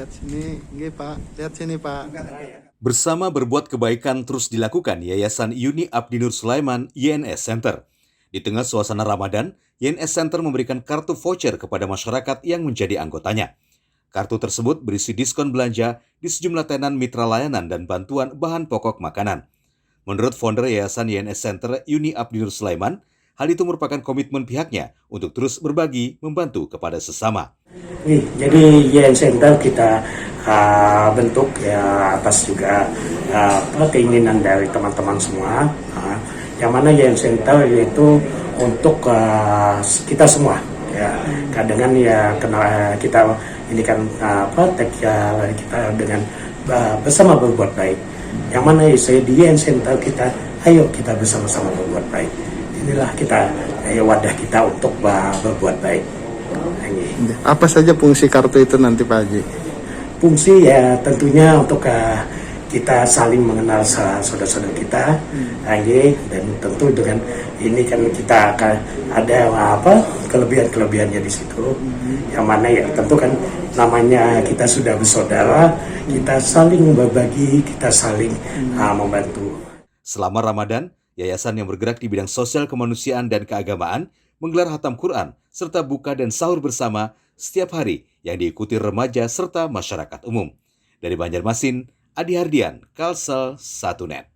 lihat sini, nggih Pak, lihat sini Pak. Bersama berbuat kebaikan terus dilakukan Yayasan Uni Abdi Nur Sulaiman YNS Center. Di tengah suasana Ramadan, YNS Center memberikan kartu voucher kepada masyarakat yang menjadi anggotanya. Kartu tersebut berisi diskon belanja di sejumlah tenan mitra layanan dan bantuan bahan pokok makanan. Menurut founder Yayasan YNS Center Uni Abdi Nur Sulaiman, hal itu merupakan komitmen pihaknya untuk terus berbagi, membantu kepada sesama. Jadi YNS Center kita bentuk ya atas juga keinginan dari teman-teman semua. Yang mana YNS Center yaitu untuk kita semua. Ya, dengan ya kita ini kan kita dengan bersama berbuat baik. Yang mana saya di YNS Center kita, ayo kita bersama-sama berbuat baik. Inilah kita wadah kita untuk berbuat baik. Apa saja fungsi kartu itu nanti Pak Haji? Fungsi ya tentunya untuk kita saling mengenal saudara-saudara kita, dan tentu dengan ini kan kita akan ada kelebihan-kelebihannya di situ, yang mana ya tentu kan namanya kita sudah bersaudara, kita saling berbagi, kita saling membantu. Selama Ramadan, yayasan yang bergerak di bidang sosial kemanusiaan dan keagamaan menggelar hatam Quran serta buka dan sahur bersama setiap hari yang diikuti remaja serta masyarakat umum. Dari Banjarmasin, Adi Hardian, Kalsel 1net.